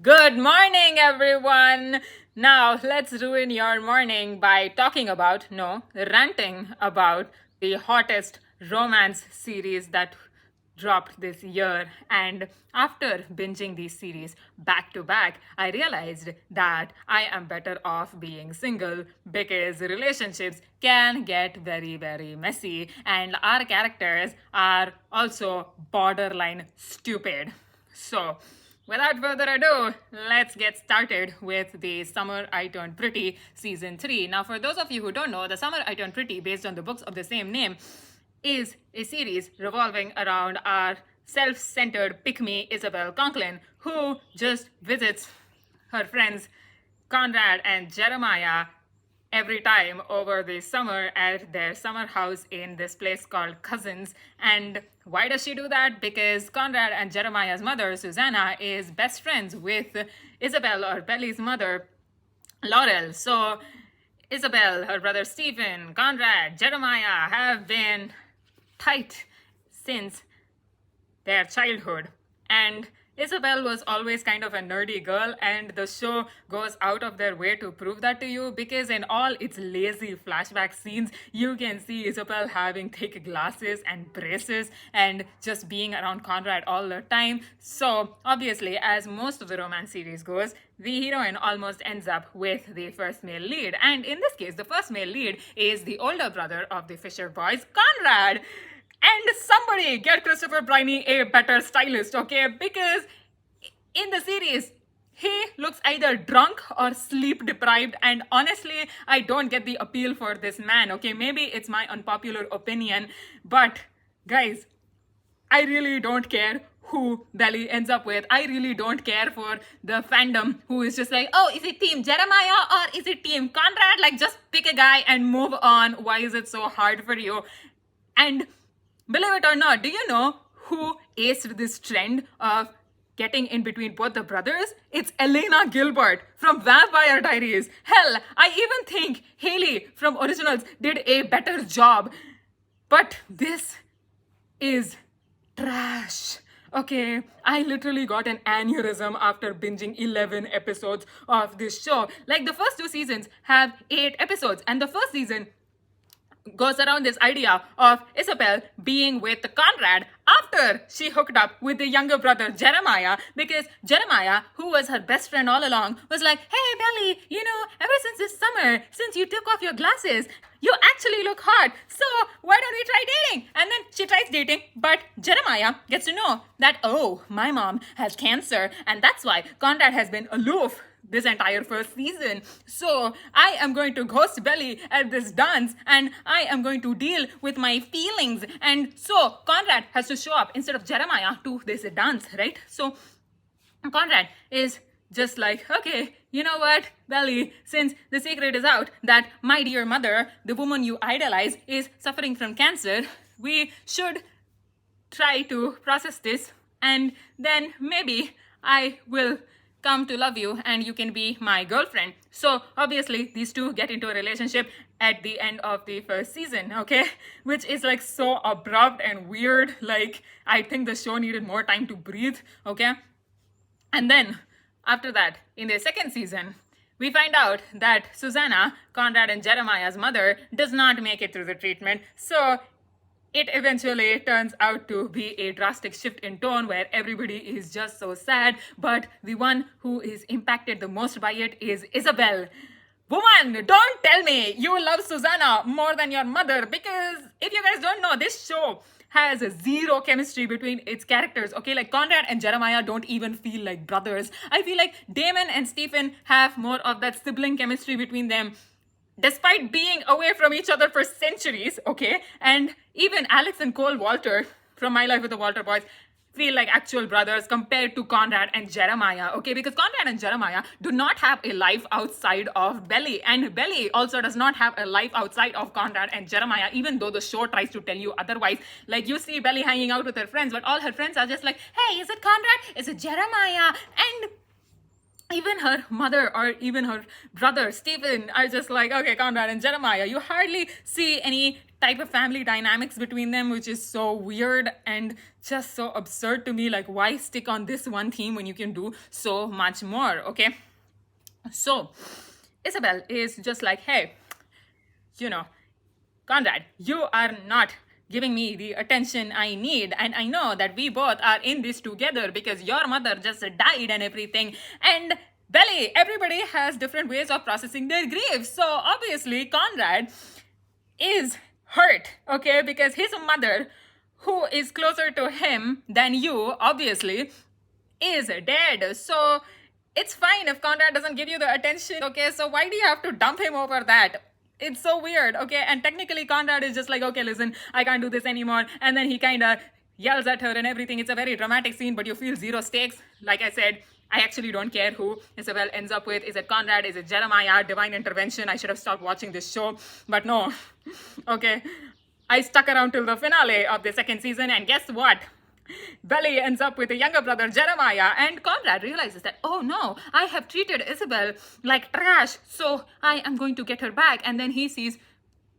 Good morning, everyone. Now, let's ruin your morning by ranting about the hottest romance series that dropped this year. And after binging these series back to back, I realized that I am better off being single because relationships can get very, very messy, and our characters are also borderline stupid. So, without further ado, let's get started with the Summer I Turned Pretty Season 3. Now, for those of you who don't know, The Summer I Turned Pretty, based on the books of the same name, is a series revolving around our self centered pick me Isabel Conklin, who just visits her friends Conrad and Jeremiah every time over the summer at their summer house in this place called Cousins. And why does she do that? Because Conrad and Jeremiah's mother, Susanna, is best friends with Isabel or Belly's mother, Laurel. So Isabel, her brother Stephen, Conrad, Jeremiah have been tight since their childhood. And Isabel was always kind of a nerdy girl, and the show goes out of their way to prove that to you because, in all its lazy flashback scenes, you can see Isabel having thick glasses and braces and just being around Conrad all the time. So, obviously, as most of the romance series goes, the heroine almost ends up with the first male lead. And in this case, the first male lead is the older brother of the Fisher boys, Conrad. And somebody get Christopher Briney a better stylist, okay? Because in the series, he looks either drunk or sleep deprived, and honestly, I don't get the appeal for this man, okay? Maybe it's my unpopular opinion, but guys, I really don't care who Belly ends up with. I really don't care for the fandom who is just like, oh, is it Team Jeremiah or is it Team Conrad? Like, just pick a guy and move on. Why is it so hard for you? And believe it or not, do you know who aced this trend of getting in between both the brothers? It's Elena Gilbert from Vampire Diaries. Hell, I even think Haley from Originals did a better job. But this is trash. Okay, I literally got an aneurysm after binging 11 episodes of this show. Like, the first two seasons have 8 episodes, and the first season goes around this idea of Isabel being with Conrad after she hooked up with the younger brother Jeremiah, because Jeremiah, who was her best friend all along, was like, hey Belly, ever since this summer, since you took off your glasses, you actually look hot, so why don't we try dating? And then she tries dating, but Jeremiah gets to know that, oh, my mom has cancer, and that's why Conrad has been aloof this entire first season. So I am going to ghost Belly at this dance, and I am going to deal with my feelings. And so Conrad has to show up instead of Jeremiah to this dance, right? So Conrad is just like, okay, you know what, Belly, since the secret is out that my dear mother, the woman you idolize, is suffering from cancer, we should try to process this, and then maybe I will come to love you and you can be my girlfriend. So obviously these two get into a relationship at the end of the first season, okay? Which is like so abrupt and weird. Like, I think the show needed more time to breathe, okay? And then after that, in the second season, we find out that Susanna, Conrad and Jeremiah's mother, does not make it through the treatment. So it eventually turns out to be a drastic shift in tone where everybody is just so sad, but the one who is impacted the most by it is Isabel. Woman, don't tell me you love Susanna more than your mother, because if you guys don't know, this show has zero chemistry between its characters, okay? Like, Conrad and Jeremiah don't even feel like brothers. I feel like Damon and Stephen have more of that sibling chemistry between them, despite being away from each other for centuries, okay? And even Alex and Cole Walter from My Life with the Walter Boys feel like actual brothers compared to Conrad and Jeremiah, okay? Because Conrad and Jeremiah do not have a life outside of Belly, and Belly also does not have a life outside of Conrad and Jeremiah, even though the show tries to tell you otherwise. Like, you see Belly hanging out with her friends, but all her friends are just like, hey, is it Conrad? Is it Jeremiah? And even even her mother or even her brother Stephen are just like, okay, Conrad and Jeremiah. You hardly see any type of family dynamics between them, which is so weird and just so absurd to me. Like, why stick on this one theme when you can do so much more? Okay, so Isabel is just like, hey, Conrad, you are not giving me the attention I need, and I know that we both are in this together because your mother just died and everything. And Belly, everybody has different ways of processing their grief. So obviously, Conrad is hurt, okay, because his mother, who is closer to him than you, obviously, is dead. So it's fine if Conrad doesn't give you the attention, okay? So why do you have to dump him over that? It's so weird, okay? And technically, Conrad is just like, okay, listen, I can't do this anymore. And then he kind of yells at her and everything. It's a very dramatic scene, but you feel zero stakes. Like I said, I actually don't care who Isabel ends up with. Is it Conrad? Is it Jeremiah? Divine intervention. I should have stopped watching this show, but no. Okay, I stuck around till the finale of the second season, and guess what? Belly ends up with a younger brother, Jeremiah, and Conrad realizes that, oh no, I have treated Isabel like trash, so I am going to get her back. And then he sees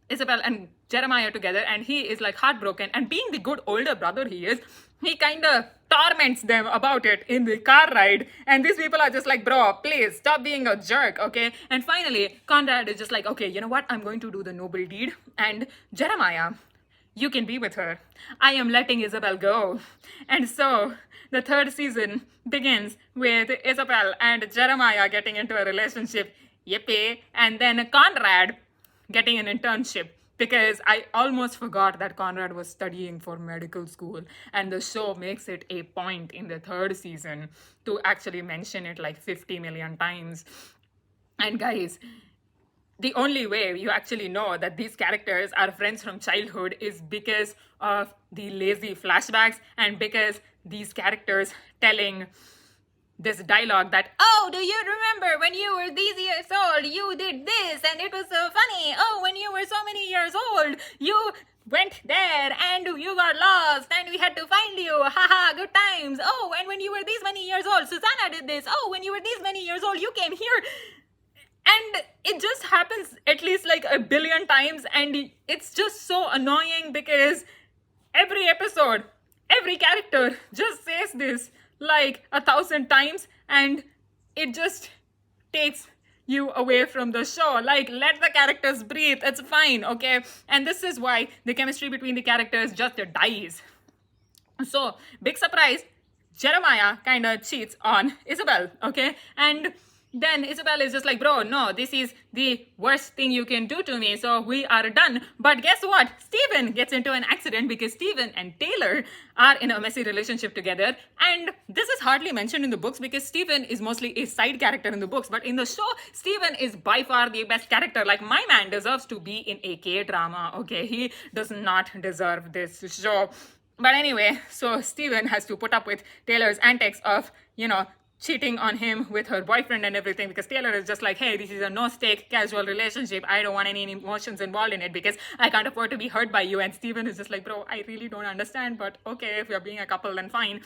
Isabel and Jeremiah together, and he is like heartbroken. And being the good older brother he is, he kind of torments them about it in the car ride. And these people are just like, bro, please stop being a jerk, okay? And finally, Conrad is just like, okay, you know what? I'm going to do the noble deed. And Jeremiah, you can be with her. I am letting Isabel go. And so the third season begins with Isabel and Jeremiah getting into a relationship. Yippee. And then Conrad getting an internship, because I almost forgot that Conrad was studying for medical school, and the show makes it a point in the third season to actually mention it like 50 million times. And guys, the only way you actually know that these characters are friends from childhood is because of the lazy flashbacks, and because these characters telling this dialogue that, oh, do you remember when you were these years old, you did this and it was so funny. Oh, when you were so many years old, you went there and you got lost and we had to find you. Haha, good times. Oh, and when you were these many years old, Susanna did this. Oh, when you were these many years old, you came here. And it just happens at least like a billion times, and it's just so annoying because every episode, every character just says this like 1,000 times, and it just takes you away from the show. Like, let the characters breathe. It's fine, okay? And this is why the chemistry between the characters just dies. So, big surprise, Jeremiah kind of cheats on Isabel, okay? And then Isabel is just like, bro, no, this is the worst thing you can do to me, so we are done. But guess what? Stephen gets into an accident because Stephen and Taylor are in a messy relationship together. And this is hardly mentioned in the books because Stephen is mostly a side character in the books. But in the show, Stephen is by far the best character. Like, my man deserves to be in a K-drama, okay? He does not deserve this show. But anyway, so Stephen has to put up with Taylor's antics of, cheating on him with her boyfriend and everything, because Taylor is just like, hey, this is a no-stake casual relationship. I don't want any emotions involved in it because I can't afford to be hurt by you. And Stephen is just like, bro, I really don't understand, but okay, if you're being a couple, then fine.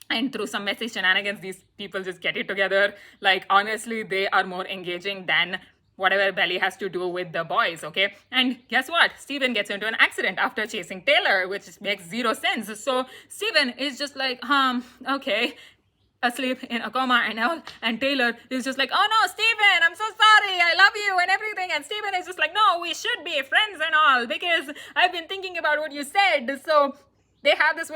And through some messy shenanigans, these people just get it together. Like, honestly, they are more engaging than whatever Belly has to do with the boys, okay? And guess what? Stephen gets into an accident after chasing Taylor, which makes zero sense. So Stephen is just like, okay, asleep in a coma and all, and Taylor is just like, oh no, Stephen, I'm so sorry, I love you and everything. And Stephen is just like, no, we should be friends and all because I've been thinking about what you said. So they have this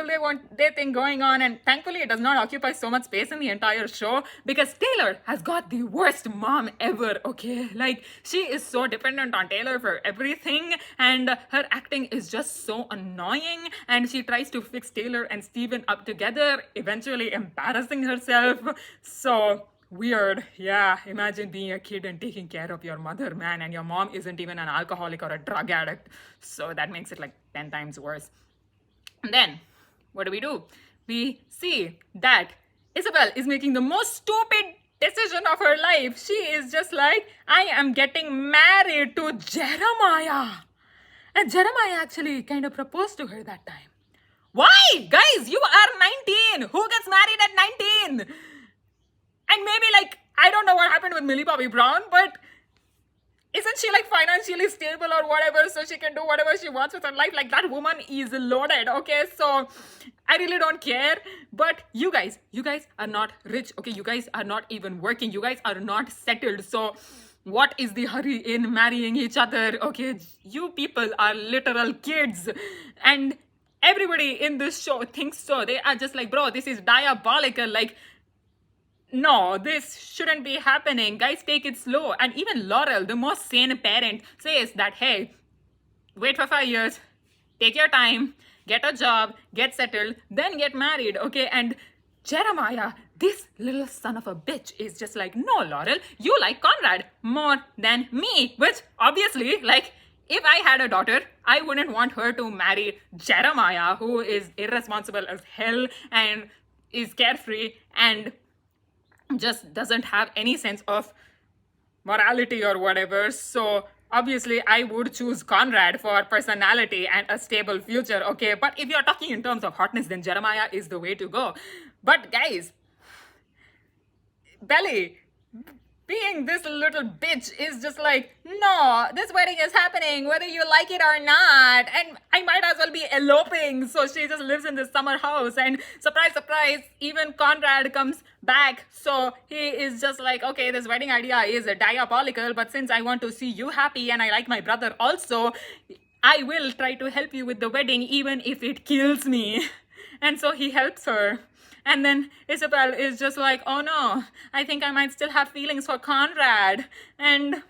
their thing going on, and thankfully it does not occupy so much space in the entire show because Taylor has got the worst mom ever, okay? Like, she is so dependent on Taylor for everything, and her acting is just so annoying, and she tries to fix Taylor and Stephen up together, eventually embarrassing herself. So weird. Yeah, imagine being a kid and taking care of your mother, man, and your mom isn't even an alcoholic or a drug addict. So that makes it like 10 times worse. And then, what do? We see that Isabel is making the most stupid decision of her life. She is just like, I am getting married to Jeremiah. And Jeremiah actually kind of proposed to her that time. Why? Guys, you are 19. Who gets married at 19? And maybe like, I happened with Millie Bobby Brown, but isn't she like financially stable or whatever, so she can do whatever she wants with her life? Like, that woman is loaded, okay? So I really don't care. But you guys are not rich, okay? You guys are not even working, you guys are not settled. So what is the hurry in marrying each other? Okay, you people are literal kids, and everybody in this show thinks so. They are just like, bro, this is diabolical. Like, no, this shouldn't be happening. Guys, take it slow. And even Laurel, the most sane parent, says that, hey, wait for 5 years, take your time, get a job, get settled, then get married, okay? And Jeremiah, this little son of a bitch, is just like, no, Laurel, you like Conrad more than me, which obviously, like, if I had a daughter, I wouldn't want her to marry Jeremiah, who is irresponsible as hell and is carefree and just doesn't have any sense of morality or whatever. So obviously I would choose Conrad for personality and a stable future, okay? But if you're talking in terms of hotness, then Jeremiah is the way to go. But guys, Belly being this little bitch is just like, no, this wedding is happening whether you like it or not, and I might as well be eloping. So she just lives in this summer house, and surprise, surprise, even Conrad comes back. So he is just like, okay, this wedding idea is diabolical, but since I want to see you happy and I like my brother also, I will try to help you with the wedding even if it kills me. And so he helps her. And then Isabel is just like, oh no, I think I might still have feelings for Conrad. And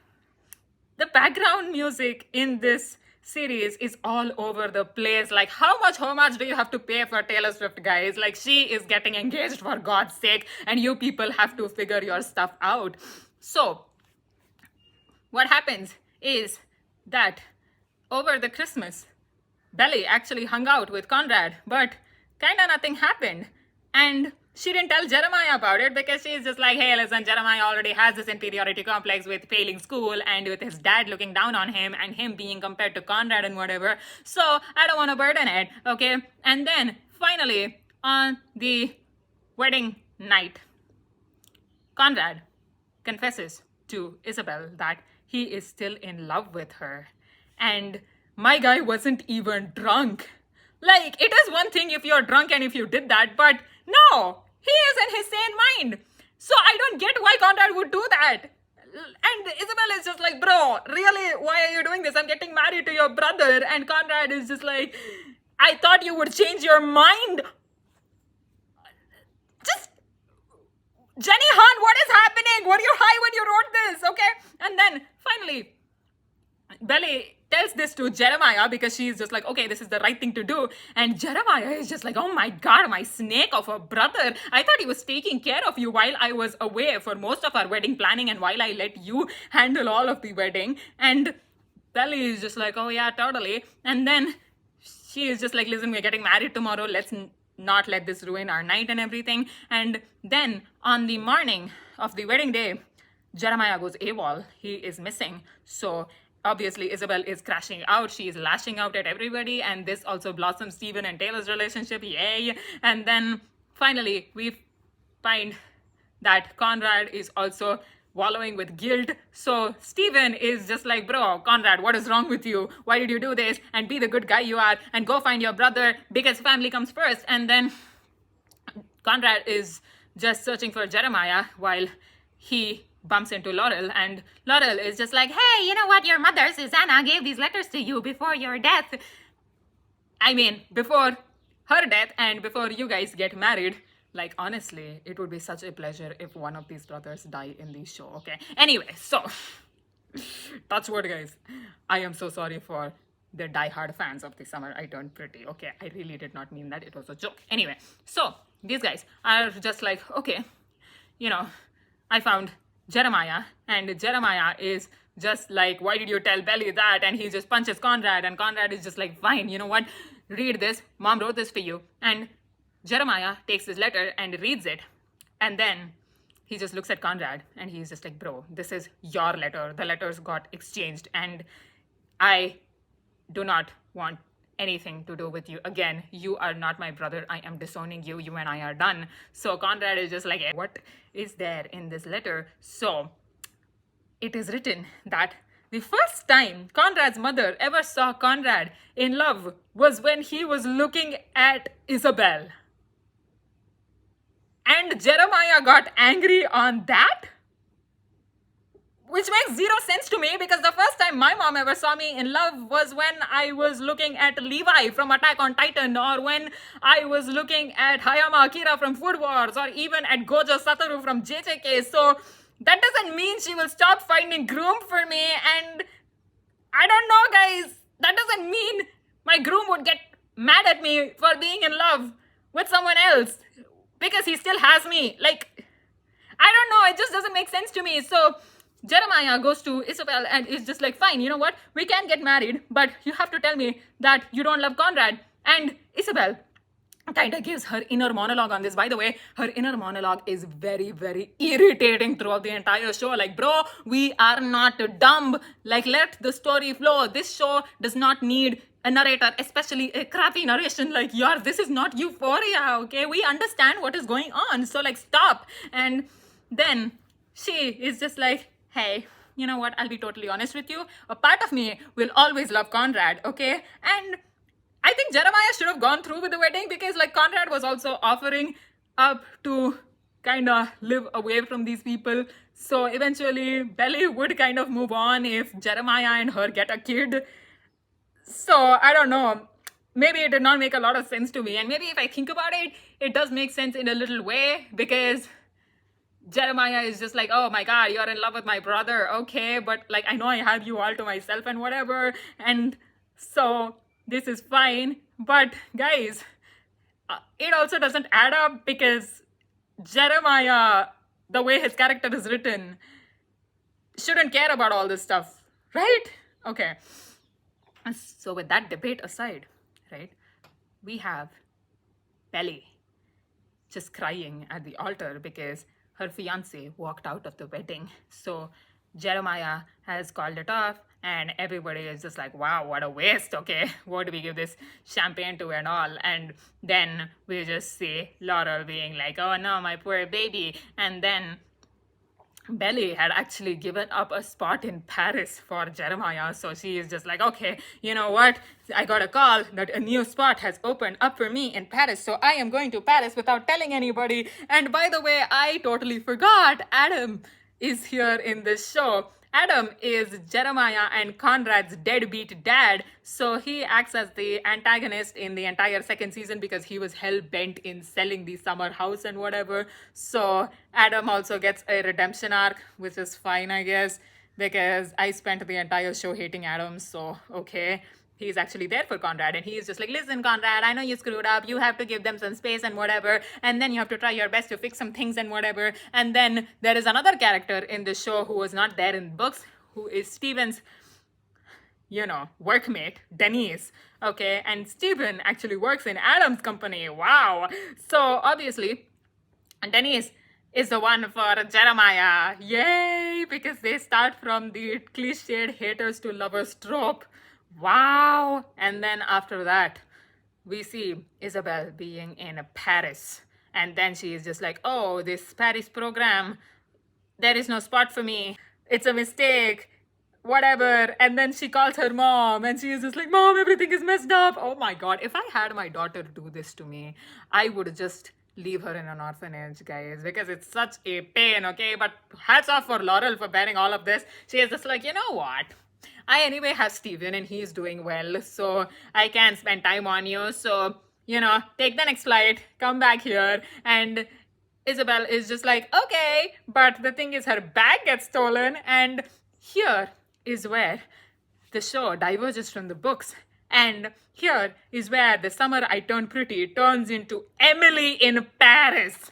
the background music in this series is all over the place. Like, how much homage do you have to pay for Taylor Swift, guys? Like, she is getting engaged, for God's sake, and you people have to figure your stuff out. So what happens is that over the Christmas, Belly actually hung out with Conrad, but kinda nothing happened. And she didn't tell Jeremiah about it because she's just like, hey, listen, Jeremiah already has this inferiority complex with failing school and with his dad looking down on him and him being compared to Conrad and whatever. So I don't want to burden it, okay? And then finally, on the wedding night, Conrad confesses to Isabel that he is still in love with her. And my guy wasn't even drunk. Like, it is one thing if you're drunk and if you did that, but no, he is in his sane mind. So I don't get why Conrad would do that. And Isabel is just like, bro, really, why are you doing this? I'm getting married to your brother. And Conrad is just like, I thought you would change your mind. Just, Jenny Han, what is happening? Were you high when you wrote this? Okay. And then finally, Belly tells this to Jeremiah because she's just like, okay, this is the right thing to do. And Jeremiah is just like, oh my God, my snake of a brother. I thought he was taking care of you while I was away for most of our wedding planning and while I let you handle all of the wedding. And Belly is just like, oh yeah, totally. And then she is just like, listen, we're getting married tomorrow. Let's not let this ruin our night and everything. And then on the morning of the wedding day, Jeremiah goes AWOL. He is missing. So obviously Isabel is crashing out. She is lashing out at everybody, and this also blossoms Stephen and Taylor's relationship. Yay. And then finally we find that Conrad is also wallowing with guilt. So Stephen is just like, bro, Conrad, what is wrong with you? Why did you do this? And be the good guy you are and go find your brother because family comes first. And then Conrad is just searching for Jeremiah while he bumps into Laurel, and Laurel is just like, hey, you know what, your mother Susanna gave these letters to you before your death. I mean, before her death and before you guys get married. Like, honestly, it would be such a pleasure if one of these brothers die in the show, okay? Anyway, so touch wood, guys. I am so sorry for the die-hard fans of The Summer I Turned Pretty, okay? I really did not mean that. It was a joke. Anyway, so these guys are just like, okay, you know, I found Jeremiah, and Jeremiah is just like, why did you tell Belly that? And he just punches Conrad, and Conrad is just like, fine, you know what, read this, mom wrote this for you. And Jeremiah takes this letter and reads it, and then he just looks at Conrad and he's just like, bro, this is your letter. The letters got exchanged and I do not want anything to do with you again. You are not my brother. I am disowning you. You and I are done. So Conrad is just like, what is there in this letter? So it is written that the first time Conrad's mother ever saw Conrad in love was when he was looking at Isabel. And Jeremiah got angry on that? Which makes zero sense to me, because the first time my mom ever saw me in love was when I was looking at Levi from Attack on Titan, or when I was looking at Hayama Akira from Food Wars, or even at Gojo Satoru from JJK. So that doesn't mean she will stop finding groom for me. And I don't know, guys. That doesn't mean my groom would get mad at me for being in love with someone else, because he still has me. Like, I don't know. It just doesn't make sense to me. So Jeremiah goes to Isabel and is just like, fine, you know what? We can get married, but you have to tell me that you don't love Conrad. And Isabel kind of gives her inner monologue on this. By the way, her inner monologue is very, very irritating throughout the entire show. Like, bro, we are not dumb. Like, let the story flow. This show does not need a narrator, especially a crappy narration like yours. This is not Euphoria, okay? We understand what is going on. So, like, stop. And then she is just like, hey, you know what? I'll be totally honest with you. A part of me will always love Conrad, okay? And I think Jeremiah should have gone through with the wedding, because like Conrad was also offering up to kind of live away from these people. So eventually Belly would kind of move on if Jeremiah and her get a kid. So I don't know. Maybe it did not make a lot of sense to me. And maybe if I think about it, it does make sense in a little way, because Jeremiah is just like, oh my God, you're in love with my brother. Okay, but like, I know I have you all to myself and whatever. And so this is fine. But guys, it also doesn't add up, because Jeremiah, the way his character is written, shouldn't care about all this stuff, right? Okay. So with that debate aside, right, we have Belly just crying at the altar because her fiance walked out of the wedding. So Jeremiah has called it off, and everybody is just like, wow, what a waste. Okay, what do we give this champagne to and all? And then we just see Laurel being like, oh no, my poor baby. And then Belly had actually given up a spot in Paris for Jeremiah. So she is just like, okay, you know what? I got a call that a new spot has opened up for me in Paris. So I am going to Paris without telling anybody. And by the way, I totally forgot Adam is here in this show. Adam is Jeremiah and Conrad's deadbeat dad. So he acts as the antagonist in the entire second season because he was hell-bent in selling the summer house and whatever. So Adam also gets a redemption arc, which is fine, I guess, because I spent the entire show hating Adam. So, okay. He's actually there for Conrad, and he's just like, listen, Conrad, I know you screwed up. You have to give them some space and whatever. And then you have to try your best to fix some things and whatever. And then there is another character in the show who was not there in books, who is Steven's, workmate, Denise. Okay, and Steven actually works in Adam's company. Wow. So obviously, Denise is the one for Jeremiah. Yay! Because they start from the cliched haters to lovers trope. Wow. And then after that, we see Isabel being in Paris. And then she is just like, oh, this Paris program, there is no spot for me. It's a mistake. Whatever. And then she calls her mom and she is just like, Mom, everything is messed up. Oh my God. If I had my daughter do this to me, I would just leave her in an orphanage, guys, because it's such a pain, okay? But hats off for Laurel for bearing all of this. She is just like, you know what? I anyway have Steven and he's doing well, so I can spend time on you. So, take the next flight, come back here. And Isabel is just like, okay. But the thing is, her bag gets stolen. And here is where the show diverges from the books. And here is where The Summer I Turned Pretty turns into Emily in Paris.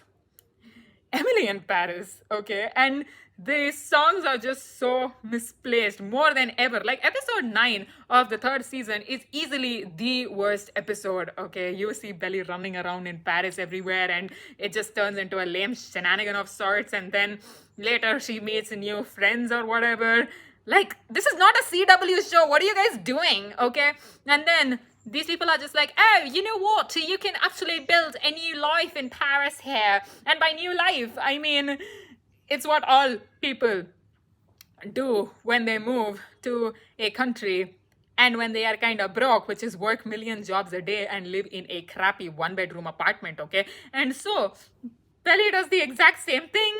Emily in Paris, okay? And the songs are just so misplaced more than ever. Like episode 9 of the third season is easily the worst episode, okay? You see Belly running around in Paris everywhere and it just turns into a lame shenanigan of sorts. And then later she meets new friends or whatever. Like, this is not a CW show. What are you guys doing, okay? And then these people are just like, oh, you know what? You can actually build a new life in Paris here. And by new life, I mean, it's what all people do when they move to a country and when they are kind of broke, which is work million jobs a day and live in a crappy one-bedroom apartment, okay? And so Belly does the exact same thing,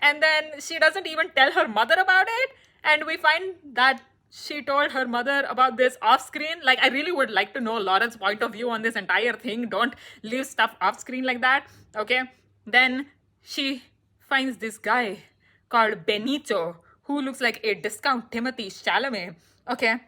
and then she doesn't even tell her mother about it, and we find that she told her mother about this off screen. Like, I really would like to know Lauren's point of view on this entire thing. Don't leave stuff off screen like that, okay? Then she finds this guy called Benito, who looks like a discount Timothy Chalamet, okay?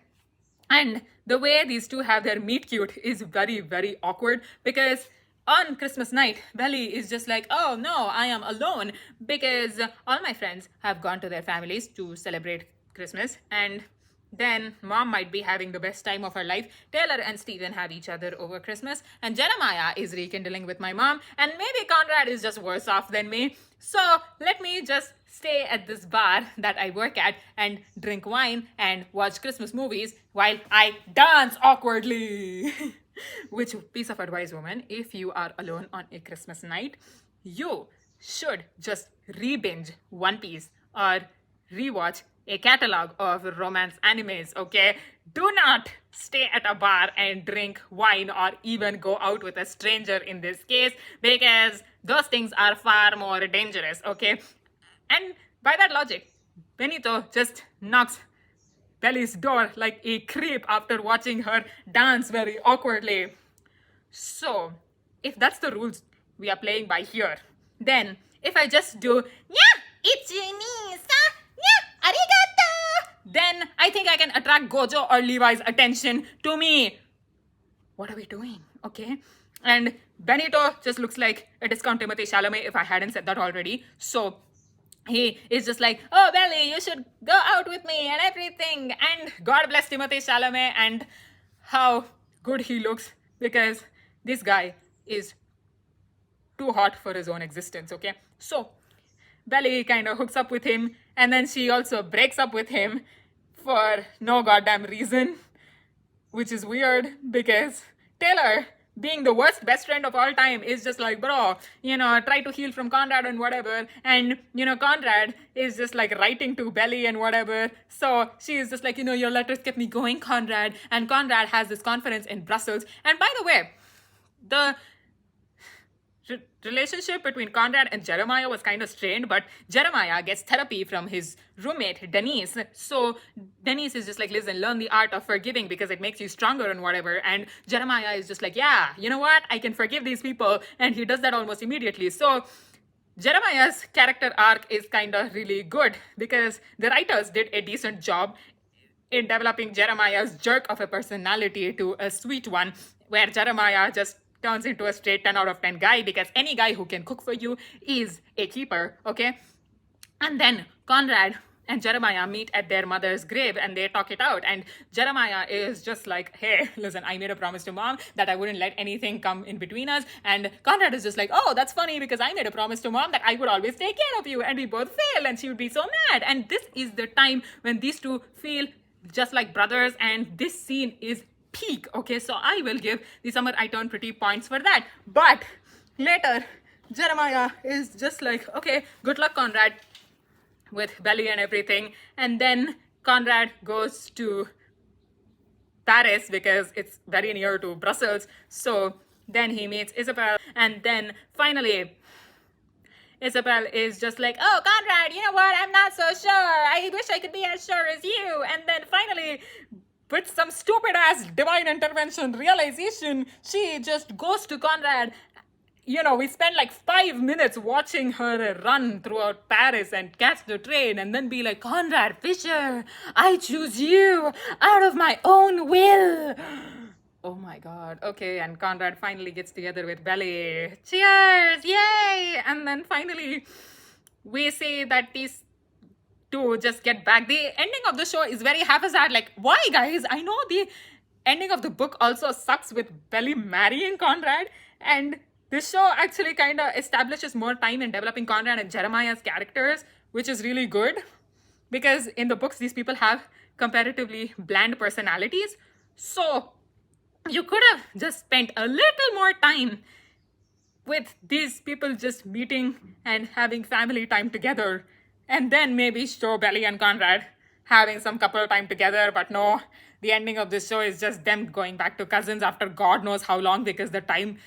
And the way these two have their meet cute is very, very awkward because on Christmas night, Belly is just like, oh no, I am alone because all my friends have gone to their families to celebrate Christmas, and then mom might be having the best time of her life. Taylor and Steven have each other over Christmas, and Jeremiah is rekindling with my mom, and maybe Conrad is just worse off than me. So let me just stay at this bar that I work at and drink wine and watch Christmas movies while I dance awkwardly. Which piece of advice, woman, if you are alone on a Christmas night, you should just re-binge One Piece or rewatch a catalog of romance animes, okay? Do not stay at a bar and drink wine or even go out with a stranger in this case, because those things are far more dangerous, okay? And by that logic, Benito just knocks Belly's door like a creep after watching her dance very awkwardly. So, if that's the rules we are playing by here, then if I just do, yeah, it's me, yeah, arigato, then I think I can attract Gojo or Levi's attention to me. What are we doing? Okay. And Benito just looks like a discount Timothy Chalamet if I hadn't said that already. So he is just like, oh, Belly, you should go out with me and everything. And God bless Timothy Chalamet and how good he looks, because this guy is too hot for his own existence, okay? So Belly kind of hooks up with him, and then she also breaks up with him for no goddamn reason, which is weird because Taylor, being the worst best friend of all time, is just like, bro, try to heal from Conrad and whatever. And, Conrad is just like writing to Belly and whatever. So she is just like, your letters kept me going, Conrad. And Conrad has this conference in Brussels. And by the way, the relationship between Conrad and Jeremiah was kind of strained, but Jeremiah gets therapy from his roommate, Denise. So Denise is just like, listen, learn the art of forgiving because it makes you stronger and whatever. And Jeremiah is just like, yeah, you know what? I can forgive these people. And he does that almost immediately. So Jeremiah's character arc is kind of really good because the writers did a decent job in developing Jeremiah's jerk of a personality to a sweet one, where Jeremiah just turns into a straight 10 out of 10 guy, because any guy who can cook for you is a keeper, okay? And then Conrad and Jeremiah meet at their mother's grave and they talk it out. And Jeremiah is just like, hey, listen, I made a promise to mom that I wouldn't let anything come in between us. And Conrad is just like, oh, that's funny because I made a promise to mom that I would always take care of you. And we both fail and she would be so mad. And this is the time when these two feel just like brothers. And this scene is peak, okay? So I will give the Summer I Turned Pretty points for that. But later, Jeremiah is just like, okay, good luck, Conrad, with Belly and everything. And then Conrad goes to Paris because it's very near to Brussels. So then he meets Isabel. And then finally, Isabel is just like, oh, Conrad, you know what? I'm not so sure. I wish I could be as sure as you. And then finally, with some stupid ass divine intervention realization, she just goes to Conrad. We spent like 5 minutes watching her run throughout Paris and catch the train and then be like, Conrad Fisher, I choose you out of my own will. Oh my God. Okay, and Conrad finally gets together with Belly. Cheers! Yay! And then finally, we see that these to just get back. The ending of the show is very haphazard. Like, why, guys? I know the ending of the book also sucks with Belly marrying Conrad, and this show actually kind of establishes more time in developing Conrad and Jeremiah's characters, which is really good because in the books, these people have comparatively bland personalities. So You could have just spent a little more time with these people just meeting and having family time together, and then maybe show Belly and Conrad having some couple time together. But no, the ending of this show is just them going back to cousins after God knows how long, because the time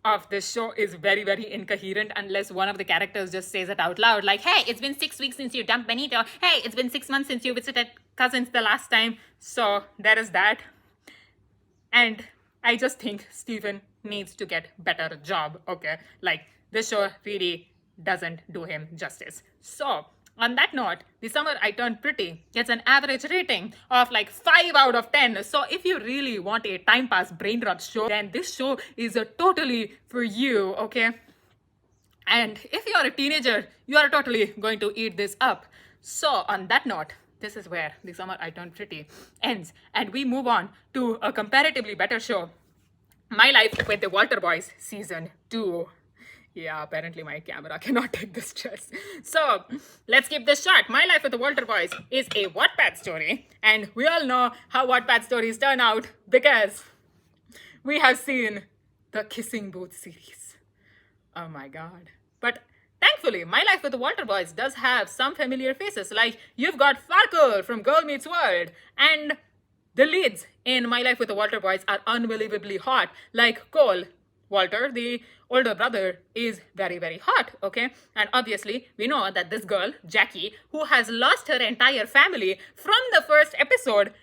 of this show is very, very incoherent unless one of the characters just says it out loud, like, hey, it's been 6 weeks since you dumped Benito. Hey, it's been 6 months since you visited cousins the last time. So there is that. And I just think Steven needs to get better job, okay? Like, this show really doesn't do him justice. So, on that note, The Summer I Turned Pretty gets an average rating of like 5 out of 10. So, if you really want a time pass brain rot show, then this show is a totally for you, okay? And if you're a teenager, you are totally going to eat this up. So, on that note, this is where The Summer I Turned Pretty ends. And we move on to a comparatively better show, My Life with the Walter Boys Season 2. Yeah, apparently my camera cannot take the stress. So, let's keep this short. My Life with the Walter Boys is a Wattpad story. And we all know how Wattpad stories turn out because we have seen the Kissing Booth series. Oh my god. But thankfully, My Life with the Walter Boys does have some familiar faces. Like, you've got Farkle from Girl Meets World, and the leads in My Life with the Walter Boys are unbelievably hot. Like Cole, Walter, the older brother, is very, very hot, okay? And obviously, we know that this girl, Jackie, who has lost her entire family from the first episode,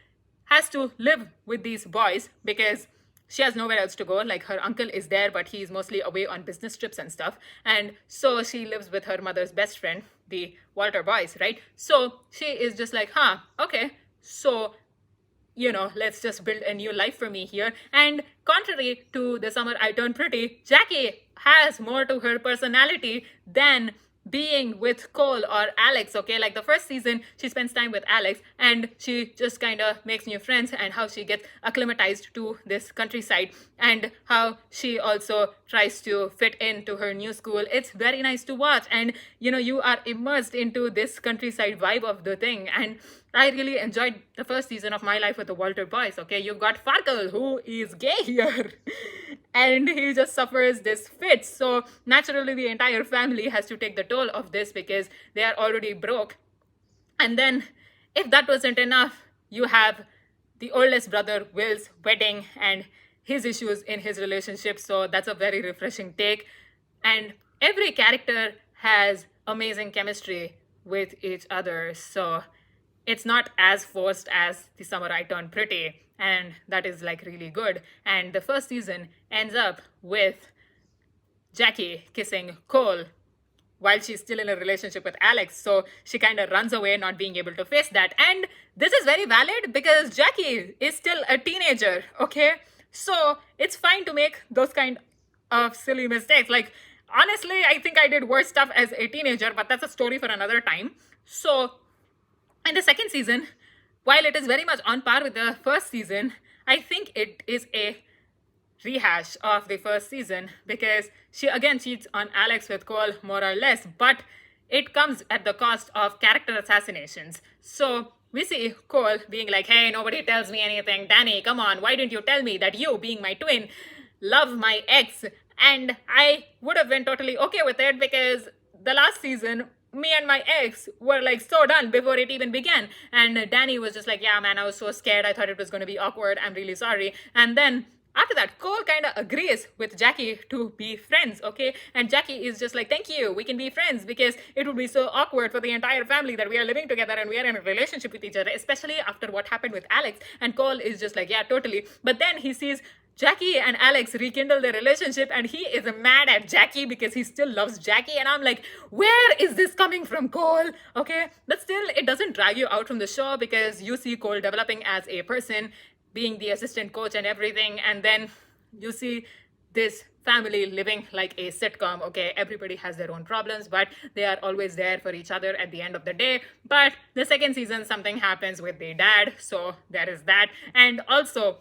has to live with these boys because she has nowhere else to go. Like, her uncle is there, but he's mostly away on business trips and stuff. And so she lives with her mother's best friend, the Walter Boys, right? So she is just like, okay, so, let's just build a new life for me here. And contrary to The Summer I Turned Pretty, Jackie has more to her personality than being with Cole or Alex, okay? Like, the first season, she spends time with Alex and she just kind of makes new friends, and how she gets acclimatized to this countryside and how she also tries to fit into her new school. It's very nice to watch, and you are immersed into this countryside vibe of the thing. And I really enjoyed the first season of My Life with the Walter Boys, okay? You've got Farkle, who is gay here, and he just suffers this fit. So naturally, the entire family has to take the toll of this because they are already broke. And then, if that wasn't enough, you have the oldest brother, Will's wedding, and his issues in his relationship. So that's a very refreshing take. And every character has amazing chemistry with each other. So it's not as forced as The Summer I Turned Pretty, and that is like really good. And the first season ends up with Jackie kissing Cole while she's still in a relationship with Alex. So she kind of runs away, not being able to face that. And this is very valid because Jackie is still a teenager, okay? So it's fine to make those kind of silly mistakes. Like, honestly, I think I did worse stuff as a teenager, but that's a story for another time. So in the second season, while it is very much on par with the first season, I think it is a rehash of the first season because she again cheats on Alex with Cole, more or less, but it comes at the cost of character assassinations. So we see Cole being like, hey, nobody tells me anything. Danny, come on, why didn't you tell me that you, being my twin, love my ex? And I would have been totally okay with it because the last season, me and my ex were like so done before it even began. And Danny was just like, yeah, man, I was so scared. I thought it was going to be awkward. I'm really sorry. And then after that, Cole kind of agrees with Jackie to be friends, okay? And Jackie is just like, thank you, we can be friends because it would be so awkward for the entire family that we are living together and we are in a relationship with each other, especially after what happened with Alex. And Cole is just like, yeah, totally. But then he sees Jackie and Alex rekindle their relationship and he is mad at Jackie because he still loves Jackie. And I'm like, where is this coming from, Cole? Okay, but still, it doesn't drag you out from the show because you see Cole developing as a person, being the assistant coach and everything. And then you see this family living like a sitcom, okay? Everybody has their own problems, but they are always there for each other at the end of the day. But the second season, something happens with the dad. So there is that. And also,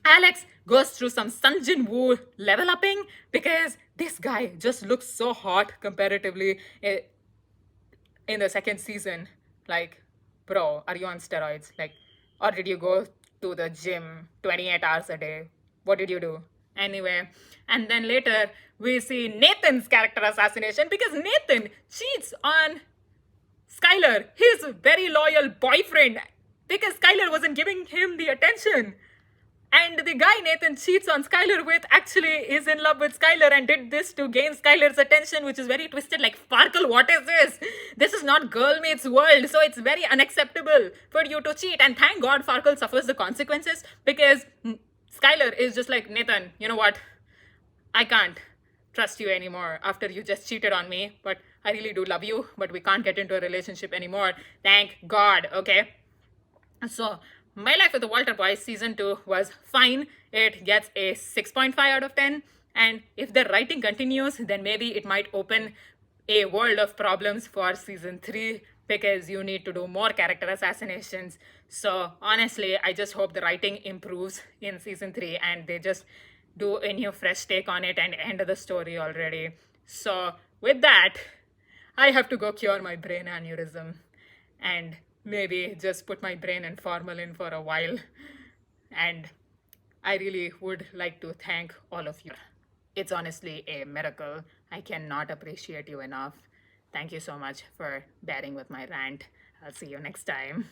Alex goes through some Sung Jin Woo level upping because this guy just looks so hot comparatively in the second season. Like, bro, are you on steroids? Like, or did you go to the gym 28 hours a day. What did you do? Anyway, and then later we see Nathan's character assassination because Nathan cheats on Skylar, his very loyal boyfriend, because Skylar wasn't giving him the attention. And the guy Nathan cheats on Skylar with actually is in love with Skylar and did this to gain Skylar's attention, which is very twisted. Like, Sparkle, what is this? This is not Girl Meets World, so it's very unacceptable for you to cheat. And thank God Sparkle suffers the consequences because Skylar is just like, Nathan, you know what? I can't trust you anymore after you just cheated on me, but I really do love you, but we can't get into a relationship anymore. Thank God, okay? So, My Life with the Walter Boys season 2 was fine. It gets a 6.5 out of 10. And if the writing continues, then maybe it might open a world of problems for season 3 because you need to do more character assassinations. So, honestly, I just hope the writing improves in season 3 and they just do a new fresh take on it and end the story already. So, with that, I have to go cure my brain aneurysm and maybe just put my brain in formalin for a while. And I really would like to thank all of you. It's honestly a miracle. I cannot appreciate you enough. Thank you so much for bearing with my rant. I'll see you next time.